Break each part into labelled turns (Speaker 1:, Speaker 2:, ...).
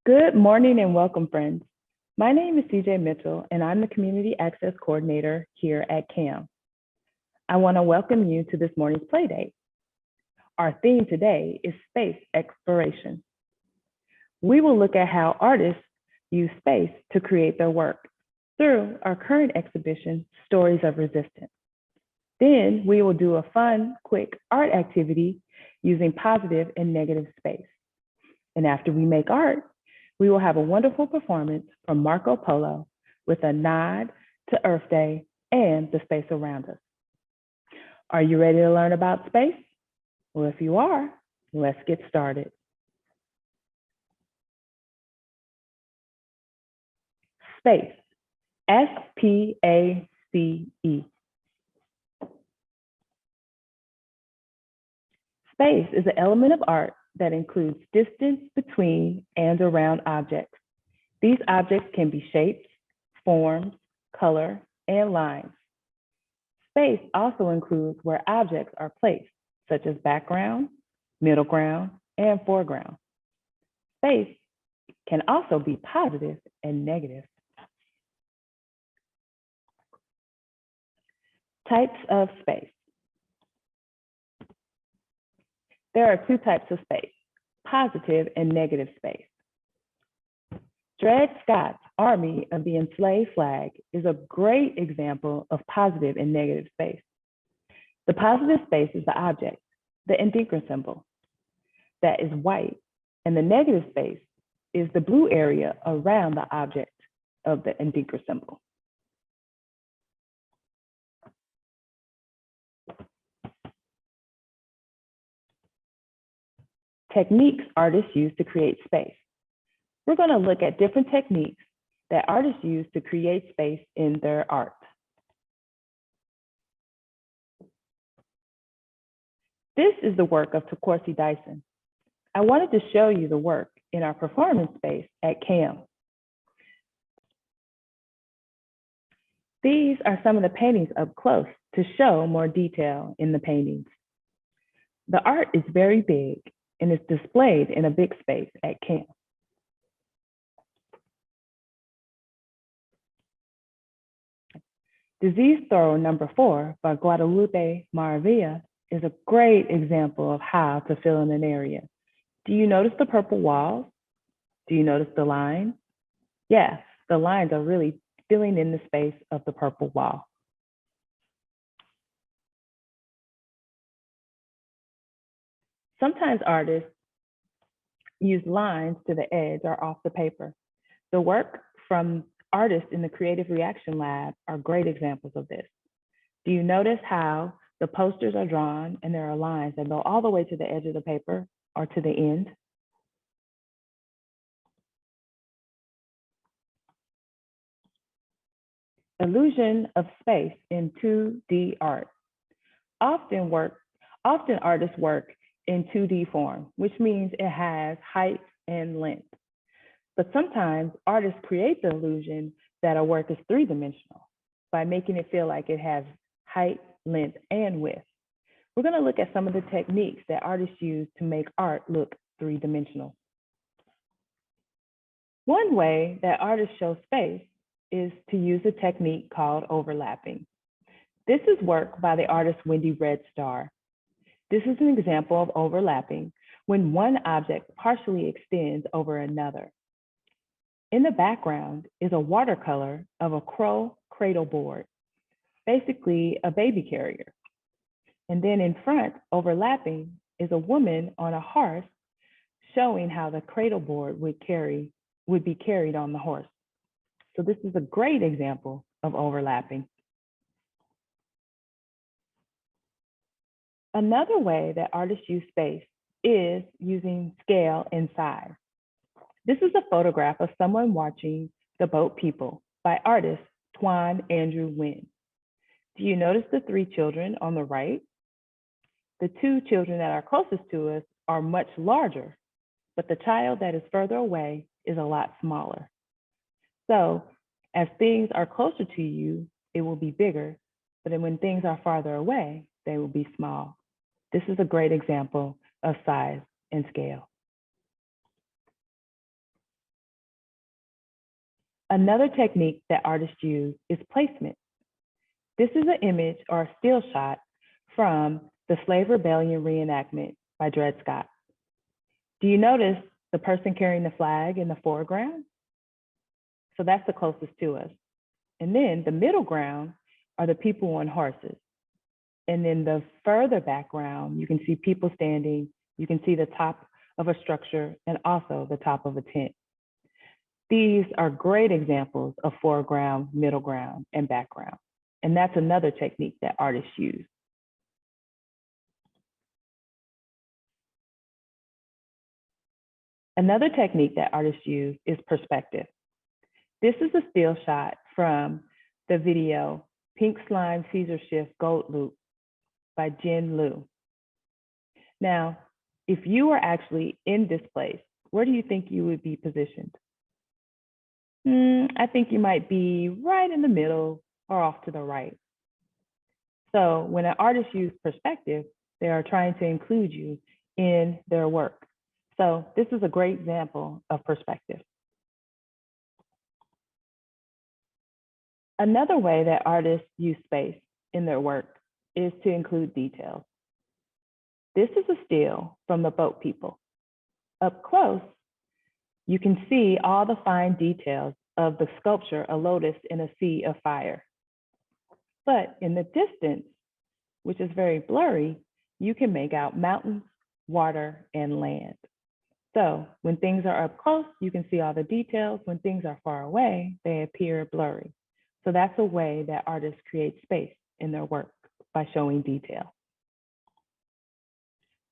Speaker 1: Good morning and welcome, friends. My name is CJ Mitchell, and I'm the Community Access Coordinator here at CAM. I want to welcome you to this morning's Playdate. Our theme today is space exploration. We will look at how artists use space to create their work through our current exhibition, Stories of Resistance. Then we will do a fun, quick art activity using positive and negative space. And after we make art, we will have a wonderful performance from Marko Polo with a nod to Earth Day and the space around us. Are you ready to learn about space? Well, if you are, let's get started. Space, S-P-A-C-E. Space is an element of art that includes distance between and around objects. These objects can be shapes, forms, color, and lines. Space also includes where objects are placed, such as background, middle ground, and foreground. Space can also be positive and negative. Types of space. There are two types of space, positive and negative space. Dred Scott's Army of the Enslaved Flag is a great example of positive and negative space. The positive space is the object, the Indinka symbol, that is white, and the negative space is the blue area around the object of the Indinka symbol. Techniques artists use to create space. We're going to look at different techniques that artists use to create space in their art. This is the work of Toolkit Dyson. I wanted to show you the work in our performance space at CAM. These are some of the paintings up close to show more detail in the paintings. The art is very big and is displayed in a big space at CAM. Disease Throw number 4 by Guadalupe Maravilla is a great example of how to fill in an area. Do you notice the purple walls? Do you notice the lines? Yes, the lines are really filling in the space of the purple wall. Sometimes artists use lines to the edge or off the paper. The work from artists in the Creative Reaction Lab are great examples of this. Do you notice how the posters are drawn and there are lines that go all the way to the edge of the paper or to the end? Illusion of space in 2D art. Often artists work in 2D form, which means it has height and length. But sometimes artists create the illusion that a work is three-dimensional by making it feel like it has height, length, and width. We're going to look at some of the techniques that artists use to make art look three-dimensional. One way that artists show space is to use a technique called overlapping. This is work by the artist Wendy Red Star. This is an example of overlapping when one object partially extends over another. In the background is a watercolor of a crow cradle board, basically a baby carrier. And then in front, overlapping, is a woman on a horse showing how the cradle board would be carried on the horse. So this is a great example of overlapping. Another way that artists use space is using scale and size. This is a photograph of someone watching The Boat People by artist Twan Andrew Wynn. Do you notice the 3 children on the right? The 2 children that are closest to us are much larger, but the child that is further away is a lot smaller. So as things are closer to you, it will be bigger, but then when things are farther away, they will be small. This is a great example of size and scale. Another technique that artists use is placement. This is an image or a still shot from the Slave Rebellion reenactment by Dred Scott. Do you notice the person carrying the flag in the foreground? So that's the closest to us. And then the middle ground are the people on horses. And then the further background, you can see people standing, you can see the top of a structure and also the top of a tent. These are great examples of foreground, middle ground, and background. And that's another technique that artists use. Another technique that artists use is perspective. This is a still shot from the video Pink Slime Caesar Shift Gold Loop by Jen Liu. Now, if you were actually in this place, where do you think you would be positioned? I think you might be right in the middle or off to the right. So when an artist uses perspective, they are trying to include you in their work. So this is a great example of perspective. Another way that artists use space in their work is to include details. This is a still from the boat people. Up close, you can see all the fine details of the sculpture, a lotus in a sea of fire. But in the distance, which is very blurry, you can make out mountains, water, and land. So when things are up close, you can see all the details. When things are far away, they appear blurry. So that's a way that artists create space in their work, by showing detail.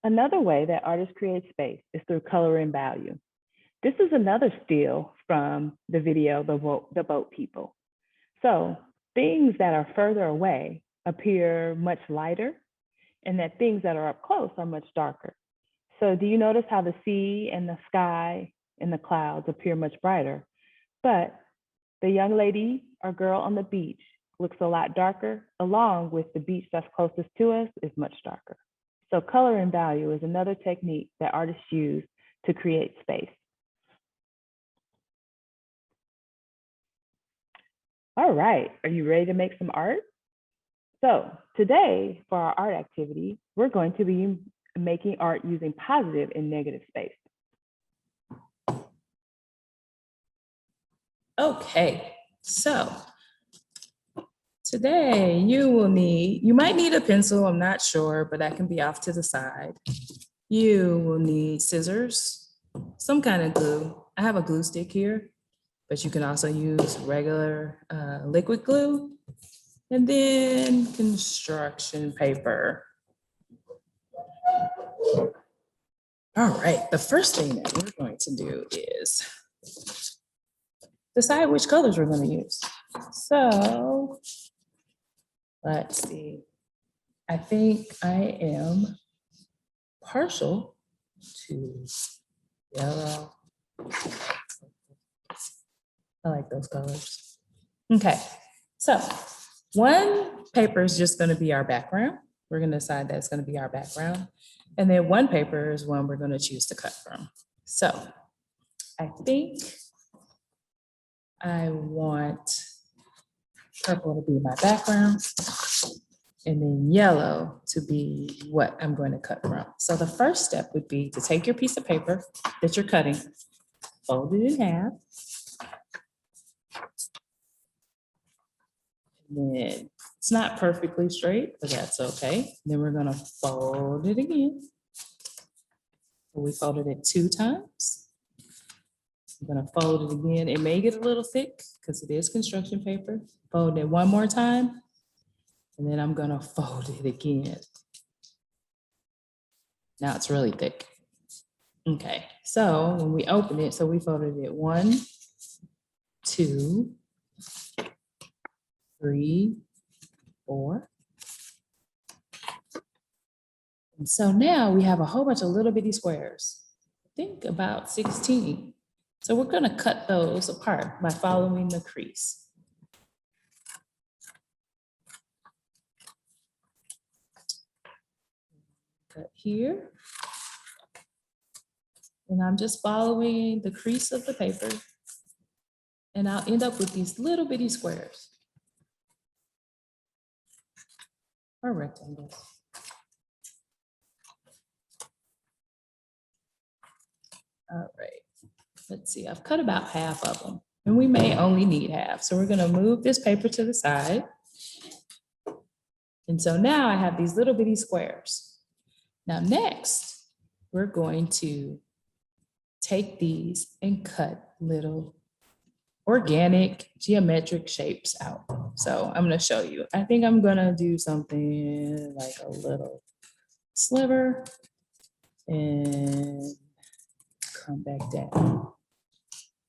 Speaker 1: Another way that artists create space is through color and value. This is another still from the video, The Boat People. So things that are further away appear much lighter, and that things that are up close are much darker. So do you notice how the sea and the sky and the clouds appear much brighter, but the young lady or girl on the beach looks a lot darker, along with the beach that's closest to us is much darker. So color and value is another technique that artists use to create space. All right, are you ready to make some art? So today, for our art activity, we're going to be making art using positive and negative space.
Speaker 2: Okay, so today you might need a pencil, I'm not sure, but that can be off to the side. You will need scissors, some kind of glue. I have a glue stick here, but you can also use regular liquid glue, and then construction paper. All right, the first thing that we're going to do is decide which colors we're going to use. So let's see. I think I am partial to yellow. I like those colors. Okay, so one paper is just going to be our background. We're going to decide that it's going to be our background. And then one paper is one we're going to choose to cut from. So I think I want purple to be my background, and then yellow to be what I'm going to cut from. So the first step would be to take your piece of paper that you're cutting, fold it in half, and then it's not perfectly straight, but that's okay. Then we're gonna fold it again. We folded it 2 times. I'm gonna fold it again. It may get a little thick because it is construction paper. Fold it one more time, and then I'm gonna fold it again. Now it's really thick. Okay, so when we open it, so we folded it 1, 2, 3, 4. And so now we have a whole bunch of little bitty squares. I think about 16. So we're gonna cut those apart by following the crease. Cut here. And I'm just following the crease of the paper. and I'll end up with these little bitty squares or rectangles. All right, let's see, I've cut about half of them and we may only need half. So we're gonna move this paper to the side. And so now I have these little bitty squares. Now next, we're going to take these and cut little organic geometric shapes out. So I'm gonna show you. I think I'm gonna do something like a little sliver and come back down.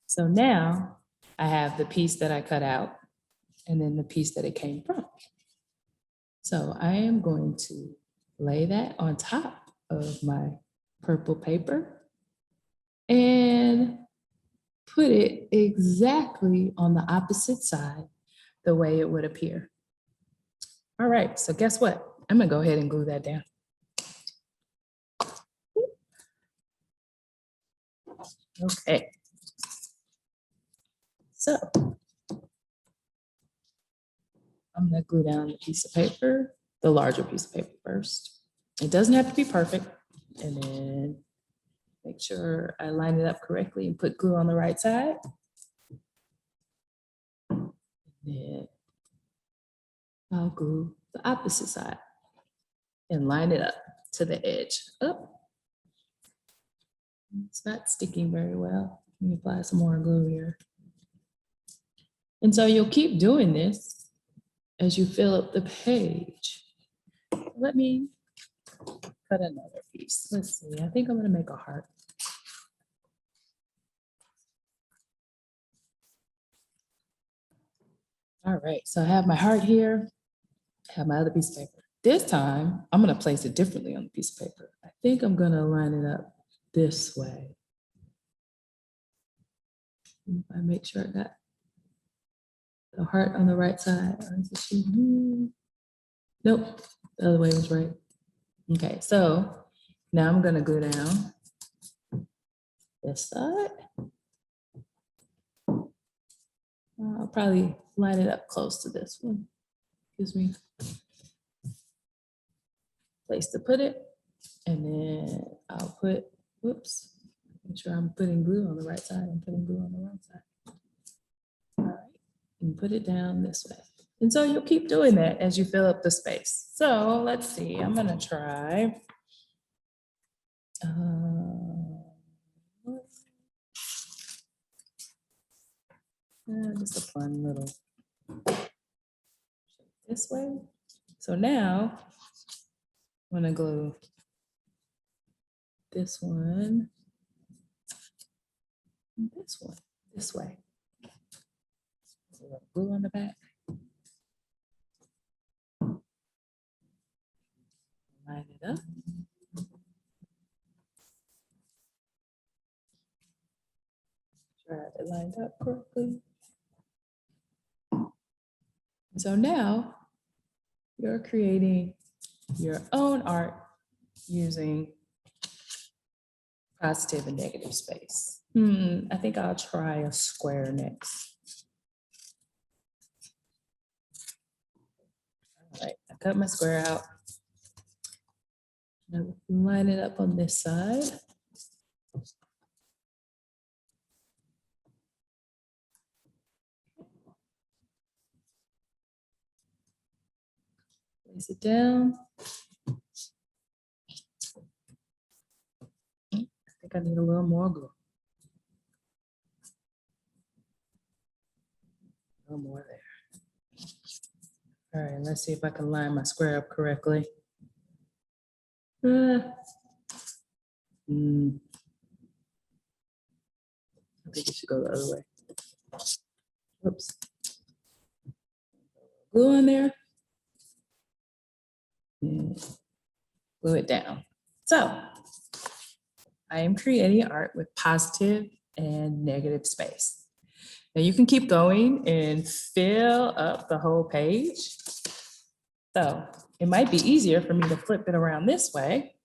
Speaker 2: So now I have the piece that I cut out and then the piece that it came from. So I am going to lay that on top of my purple paper and put it exactly on the opposite side, the way it would appear. All right, so guess what? I'm gonna go ahead and glue that down. Okay. So I'm gonna glue down the piece of paper, the larger piece of paper first. It doesn't have to be perfect. And then make sure I line it up correctly and put glue on the right side. And then I'll glue the opposite side and line it up to the edge. Oh, it's not sticking very well. Let me apply some more glue here. And so you'll keep doing this as you fill up the page. Let me cut another piece. Let's see, I think I'm gonna make a heart. All right, so I have my heart here, I have my other piece of paper. This time, I'm gonna place it differently on the piece of paper. I think I'm gonna line it up this way. If I make sure I got the heart on the right side. Nope, the other way was right. Okay, so now I'm gonna go down this side. I'll probably line it up close to this one. Gives me place to put it. And then I'll put, whoops, make sure I'm putting glue on the right side and putting glue on the wrong side. All right, and put it down this way. And so you'll keep doing that as you fill up the space. So let's see, I'm gonna try. Just a fun little this way. So now I'm gonna glue this one, this way. Glue on the back. Line it up. Try it lined up correctly. So now you're creating your own art using positive and negative space. I think I'll try a square next. All right, I cut my square out. Now line it up on this side. Place it down. I think I need a little more glue. A little more there. All right, let's see if I can line my square up correctly. I think it should go the other way. Oops. Glue in there. And glue it down. So I am creating art with positive and negative space. Now you can keep going and fill up the whole page. So it might be easier for me to flip it around this way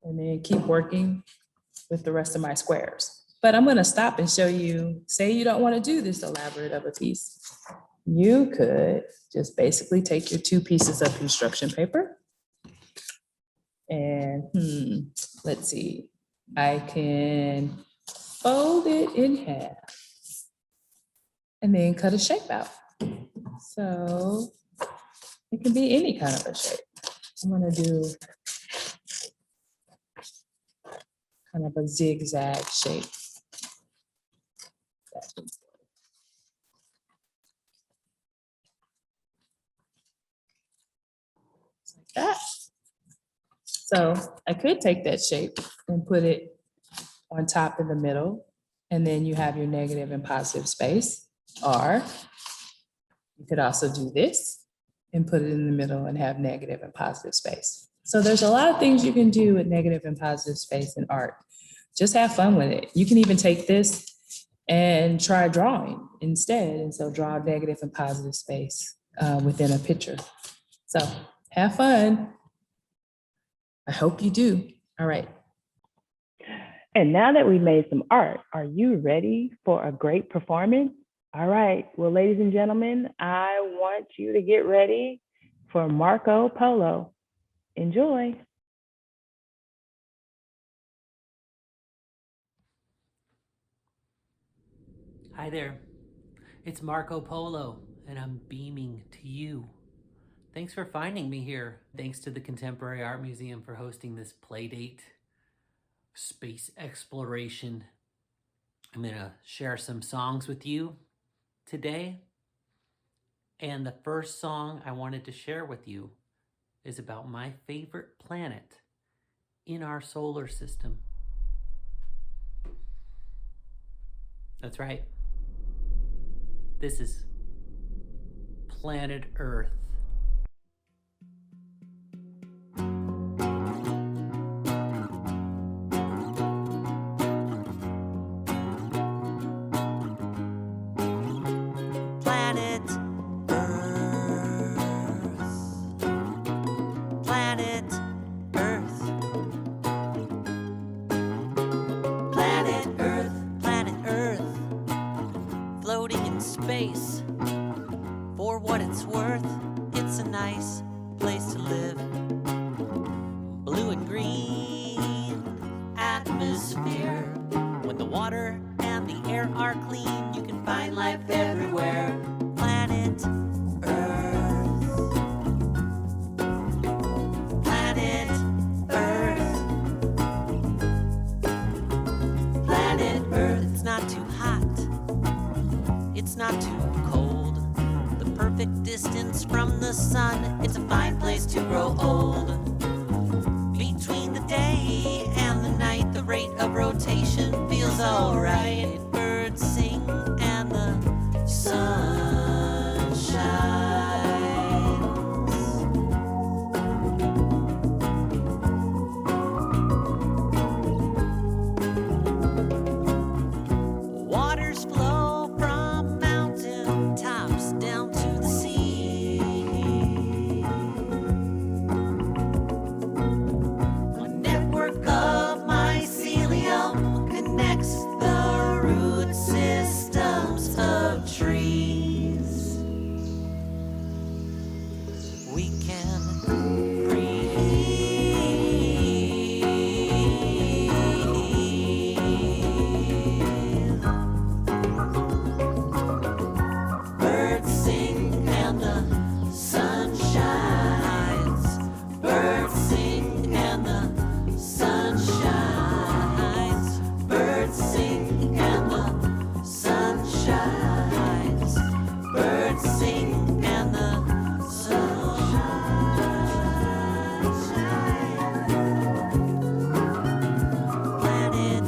Speaker 2: and then keep working with the rest of my squares. But I'm going to stop and show you, say you don't want to do this elaborate of a piece. You could just basically take your 2 pieces of construction paper and let's see, I can fold it in half and then cut a shape out. So it can be any kind of a shape. I'm gonna do kind of a zigzag shape. Like that. So I could take that shape and put it on top in the middle, and then you have your negative and positive space. Or you could also do this and put it in the middle and have negative and positive space. So there's a lot of things you can do with negative and positive space in art. Just have fun with it. You can even take this and try drawing instead. And so draw negative and positive space within a picture. So have fun. I hope you do. All right.
Speaker 1: And now that we've made some art, are you ready for a great performance? All right. Well, ladies and gentlemen, I want you to get ready for Marko Polo. Enjoy.
Speaker 3: Hi there, it's Marko Polo, and I'm beaming to you. Thanks for finding me here. Thanks to the Contemporary Art Museum for hosting this playdate, space exploration. I'm gonna share some songs with you today. And the first song I wanted to share with you is about my favorite planet in our solar system. That's right. This is planet Earth.
Speaker 4: Planet Earth. Planet Earth. Planet Earth. Planet Earth. Floating in space. For what it's worth, it's a nice place to live. Blue and green atmosphere. When the water and the air are clean, you can find life everywhere. Planet Earth. Planet Earth. Planet Earth. It's not too hot. It's not too cold. The perfect distance from the sun. It's a fine place to grow old. Between the day and the night, the rate of rotation feels alright. Birds sing and the sun shines. Waters flow from mountain tops down to the sea. A network of mycelium connects the root systems of trees. We can breathe. Birds sing and the sun shines. Birds sing and the sun shines. Birds sing and the sun shines. Birds sing and the sun shines. Planet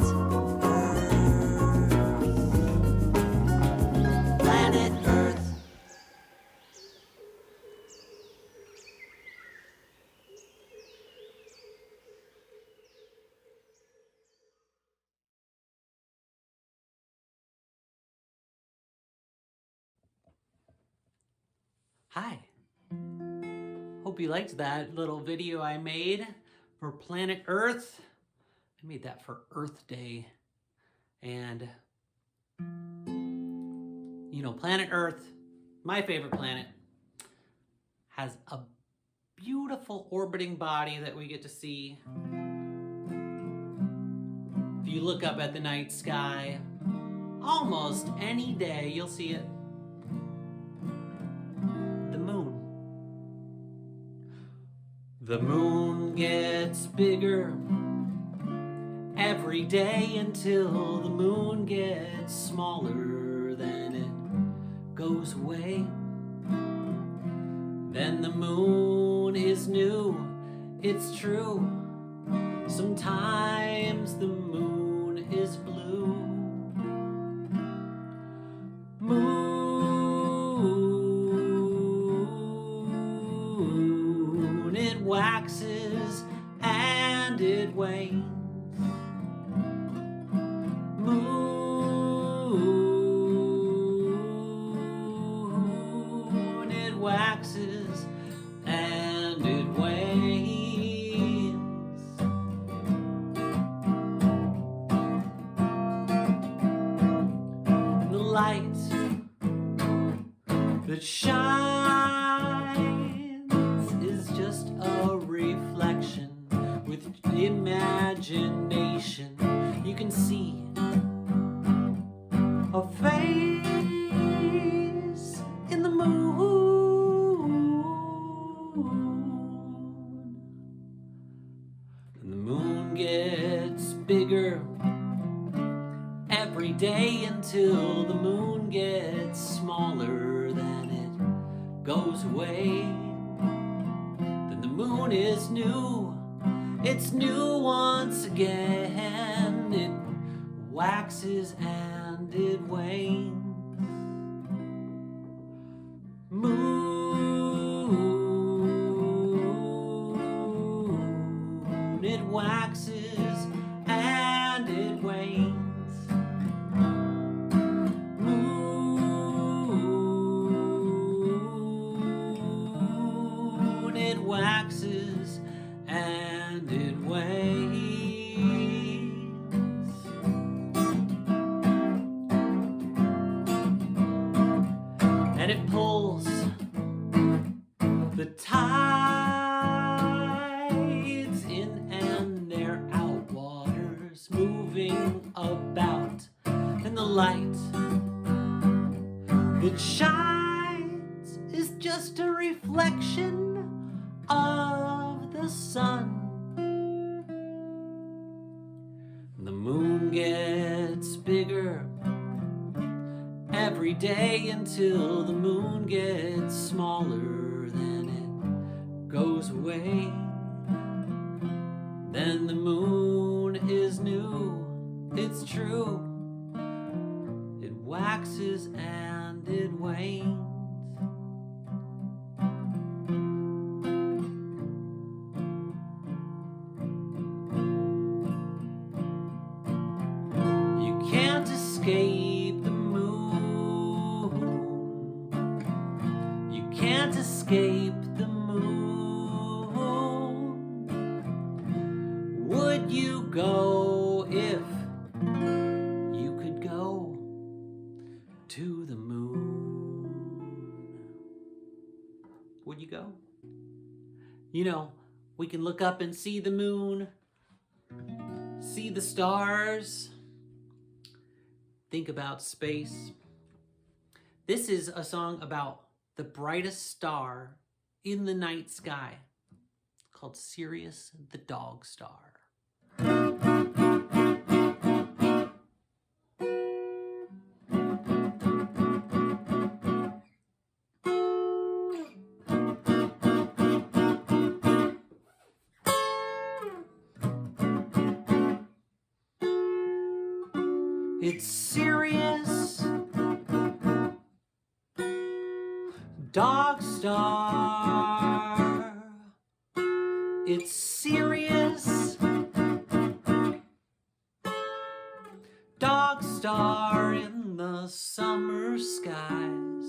Speaker 4: Earth. Planet Earth.
Speaker 3: Hi. Hope you liked that little video I made for planet Earth. I made that for Earth Day. And, planet Earth, my favorite planet, has a beautiful orbiting body that we get to see. If you look up at the night sky, almost any day you'll see it. The moon. The moon gets bigger every day until the moon gets smaller, then it goes away. Then the moon is new, it's true. Sometimes the moon is blue. Moon, it waxes and it wanes. Moon, it waxes and it wanes. The light that shines is just a reflection. With imagination, you can see a face in the moon. And the moon gets bigger every day until the moon gets smaller, then it goes away. Then the moon is new, it's new once again. It waxes and it wanes. Moon, it waxes and it wanes. Moon, it waxes and it wanes. And it pulls the tides in and they're out, waters moving about. And the light that shines is just a reflection of the sun. The moon gets bigger every day until the moon gets smaller, then it goes away. Then the moon is new, it's true. It waxes and it wanes. You can't escape the moon. You can't escape the moon. Would you go if you could go to the moon? Would you go? We can look up and see the moon, see the stars, think about space. This is a song about the brightest star in the night sky, called Sirius the Dog Star. It's Sirius, Dog Star. It's Sirius, Dog Star in the summer skies.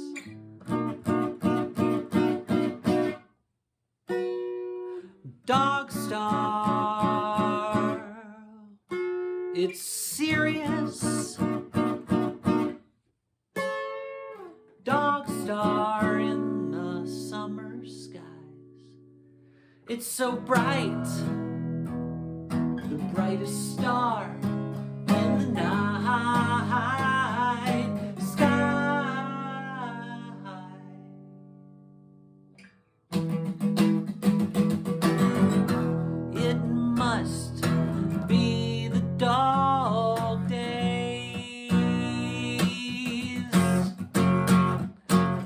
Speaker 3: Dog Star, it's It's serious. Dog star in the summer skies. It's so bright, the brightest star in the night sky. It must be the dog days.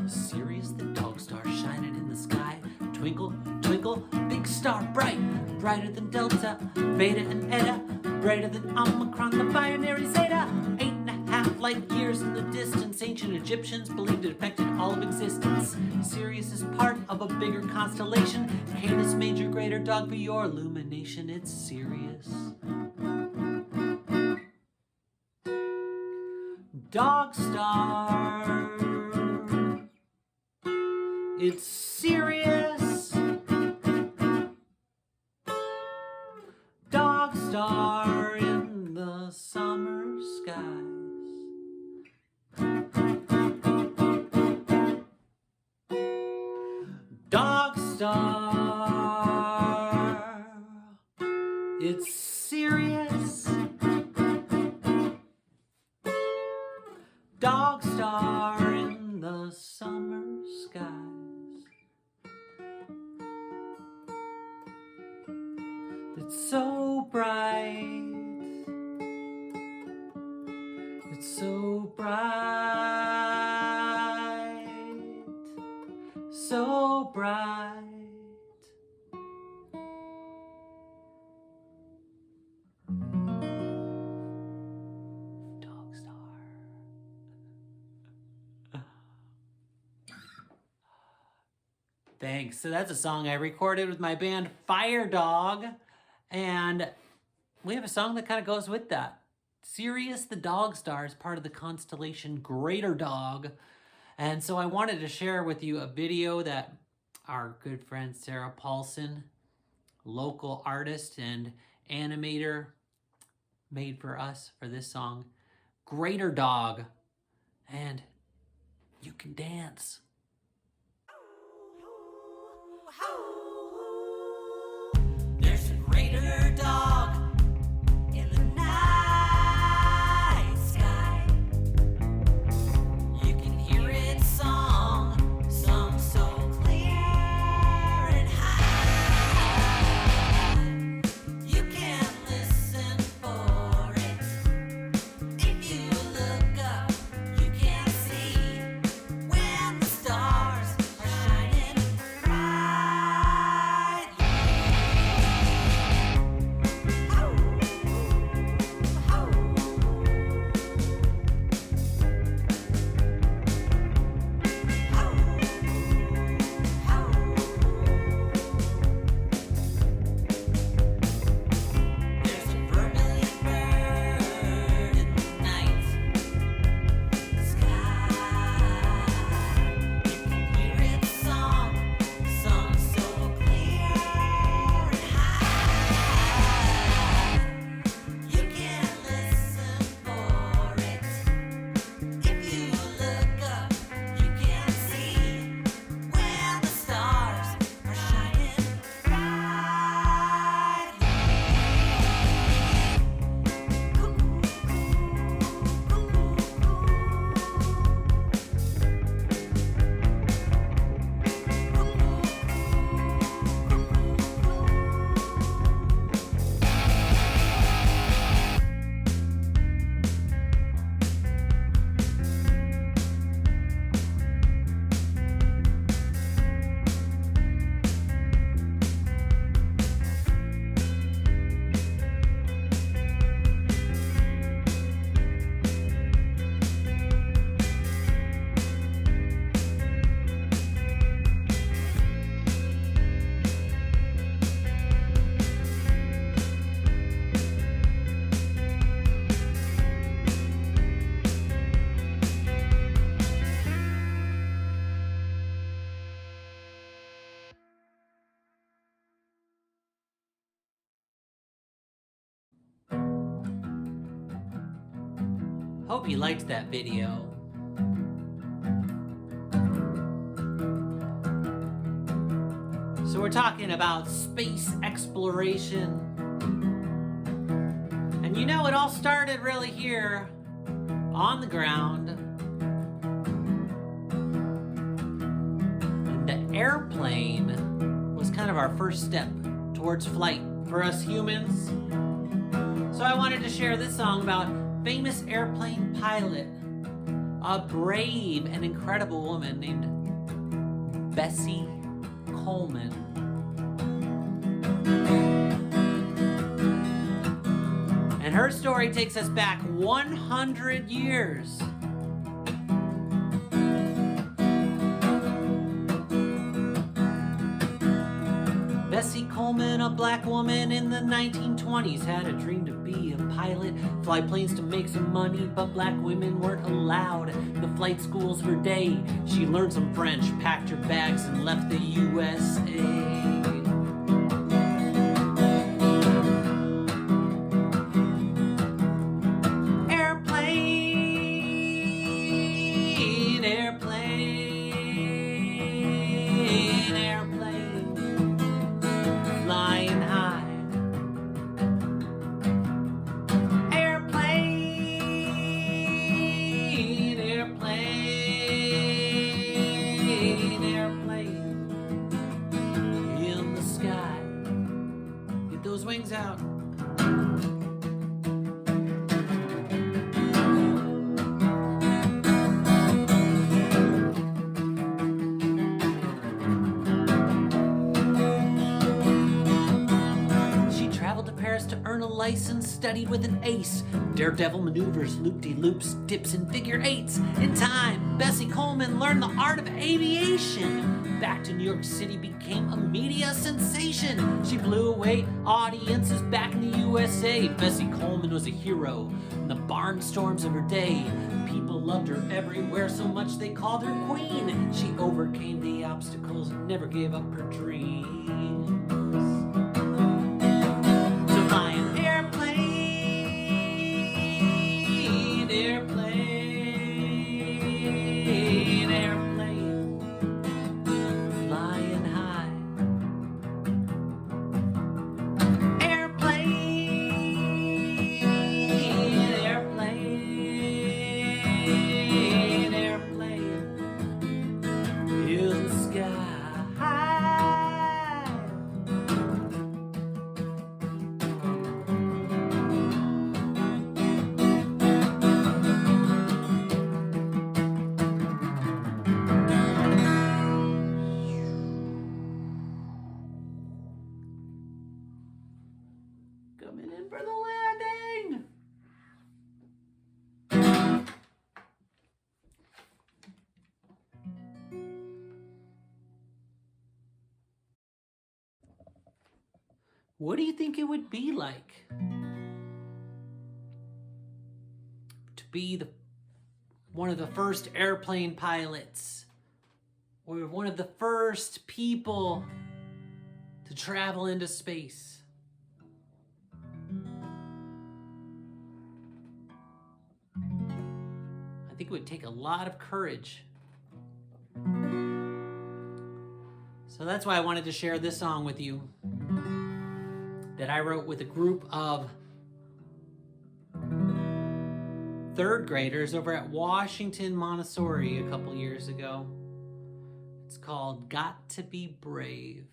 Speaker 3: Sirius the dog star shining in the sky. Twinkle, twinkle, big star bright. Brighter than Delta, Beta and Eta. Brighter than Omicron, the binary Zeta. 8.5 light years in the distance. Ancient Egyptians believed it affected all of existence. Sirius is part of a bigger constellation. Canis Major, greater dog for your illumination. It's Sirius. Dog star. It's Sirius. Dog star in the summer skies. Dog star. It's serious. Dog star in the summer skies. It's so bright. It's so bright. So bright. Dog star. Thanks. So that's a song I recorded with my band Fire Dog. And we have a song that kind of goes with that. Sirius the dog star is part of the constellation Greater Dog. And so I wanted to share with you a video that our good friend Sarah Paulson, local artist and animator, made for us for this song, Greater Dog. And you can dance. There's a greater dog in the night sky. You can hear its song, sung so clear and high. You can listen for it. If you look up, you can see when the stars are shining bright. Hope you liked that video. So we're talking about space exploration. And you know, it all started really here on the ground. And the airplane was kind of our first step towards flight for us humans. So I wanted to share this song about famous airplane pilot, a brave and incredible woman named Bessie Coleman. And her story takes us back 100 years. Bessie Coleman, a black woman in the 1920s, had a dream to be a pilot, fly planes to make some money, but black women weren't allowed. The flight schools her day. She learned some French, packed her bags, and left the USA. Out. She traveled to Paris to earn a license, studied with an ace, daredevil maneuvers, loop-de-loops, dips and figure eights. In time, Bessie Coleman learned the art of aviation. Back to New York City, became a media sensation. She blew away audiences back in the USA. Bessie Coleman was a hero in the barnstorms of her day. People loved her everywhere, so much they called her queen. She overcame the obstacles and never gave up her dreams. To fly an airplane, airplane, airplane, flying high. Airplane, airplane, airplane, in the sky. Coming in for the landing. What do you think it would be like to be one of the first airplane pilots, or one of the first people to travel into space? I think it would take a lot of courage. So that's why I wanted to share this song with you that I wrote with a group of third graders over at Washington Montessori a couple years ago. It's called Got to Be Brave.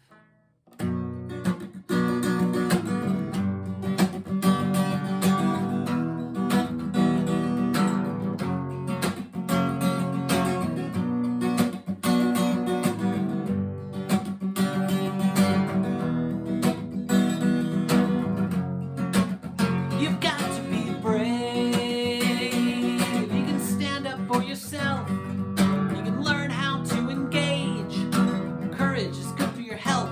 Speaker 3: You've got to be brave. You can stand up for yourself. You can learn how to engage. Courage is good for your health.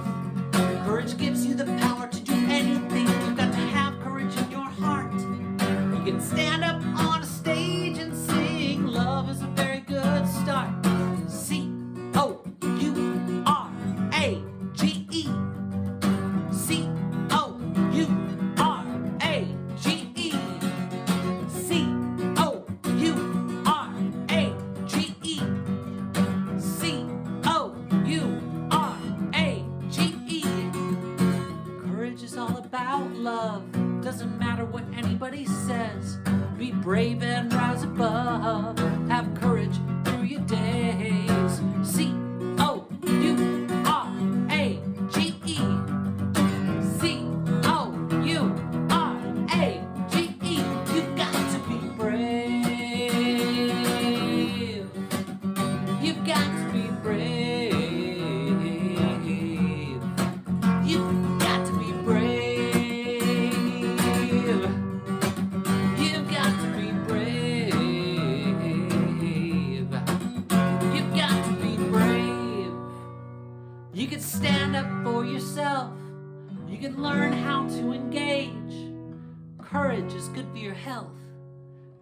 Speaker 3: brave and rise above. Have courage through your days. C-O-U-R-A-G-E. C-O-U-R-A-G-E. You've got to be brave. You've got to be brave. You've got to be brave. You've got to be brave. You've got to be brave. You can stand up for yourself. You can learn how to engage. Courage is good for your health.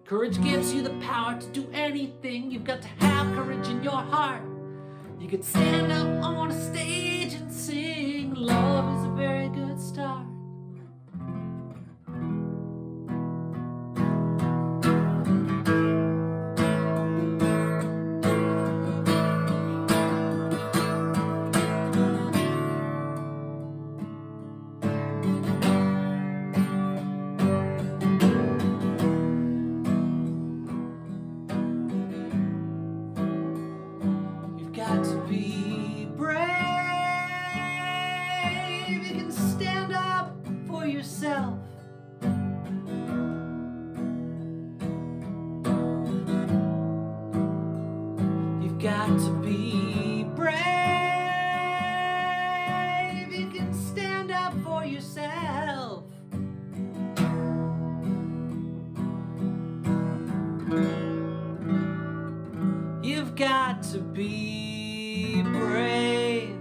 Speaker 3: Courage gives you the power to do anything. You've got to have courage in your heart. You can stand up on a stage and sing. Love is a very good start. You've got to be brave. You can stand up for yourself. You've got to be brave. You can stand up for yourself. You've got to be brave.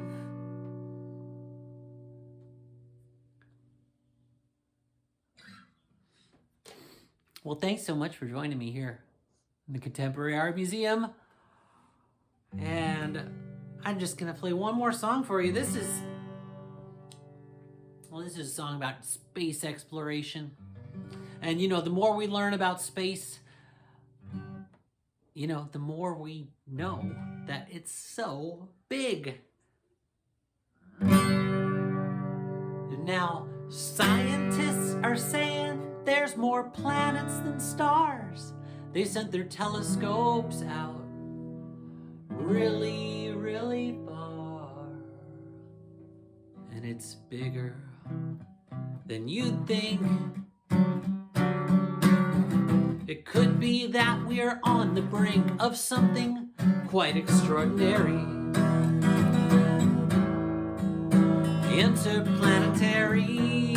Speaker 3: Well, thanks so much for joining me here in the Contemporary Art Museum. And I'm just gonna play one more song for you. This is a song about space exploration. And you know, the more we learn about space, you know, the more we know that it's so big. Now, scientists are saying there's more planets than stars. They sent their telescopes out really, really far. And it's bigger than you'd think. It could be that we're on the brink of something quite extraordinary. Interplanetary.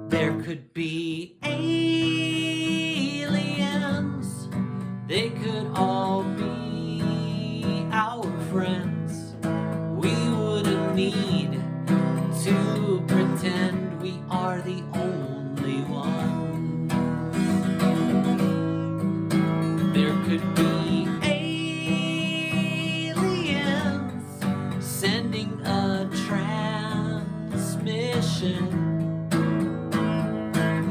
Speaker 3: There could be aliens. They could all be our friends. We wouldn't need to pretend we are the only ones. There could be aliens sending a transmission,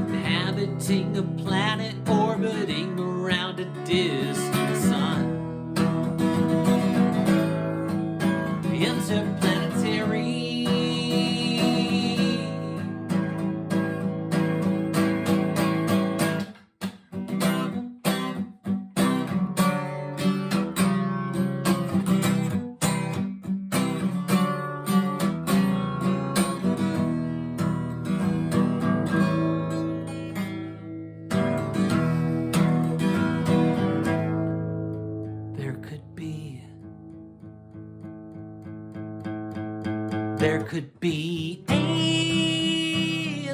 Speaker 3: inhabiting a planet orbiting around a distant sun. Interplanetary. There could be aliens.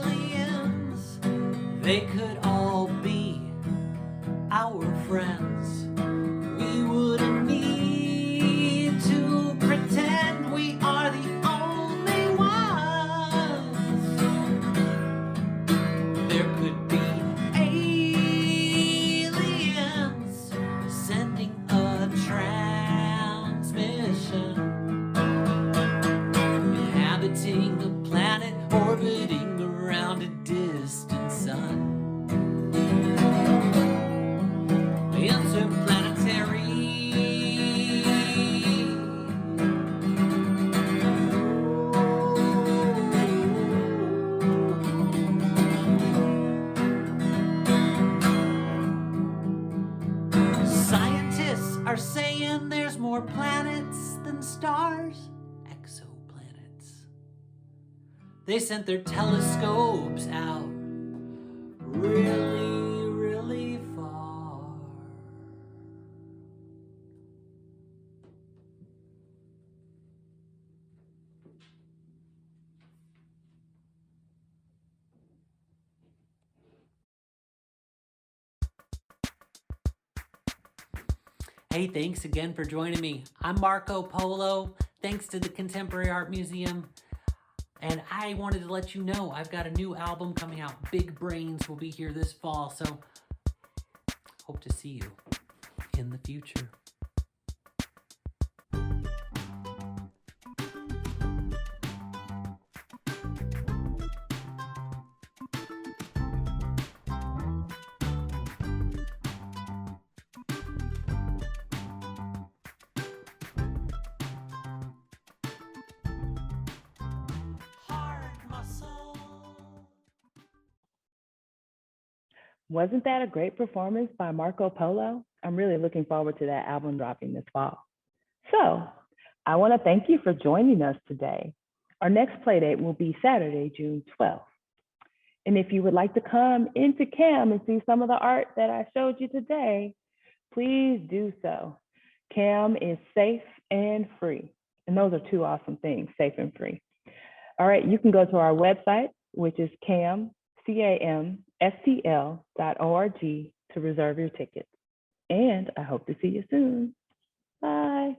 Speaker 3: They could all be our friends. We wouldn't need to pretend we are the only ones. There could be aliens sending us And there's more planets than stars, exoplanets. They sent their telescopes out really, really far. Hey, thanks again for joining me. I'm Marko Polo. Thanks to the Contemporary Art Museum. And I wanted to let you know I've got a new album coming out. Big Brains will be here this fall. So hope to see you in the future.
Speaker 1: Wasn't that a great performance by Marko Polo? I'm really looking forward to that album dropping this fall. So I want to thank you for joining us today. Our next playdate will be Saturday, June 12th. And if you would like to come into CAM and see some of the art that I showed you today, please do so. CAM is safe and free. And those are two awesome things, safe and free. All right, you can go to our website, which is camstl.org to reserve your tickets. And I hope to see you soon. Bye.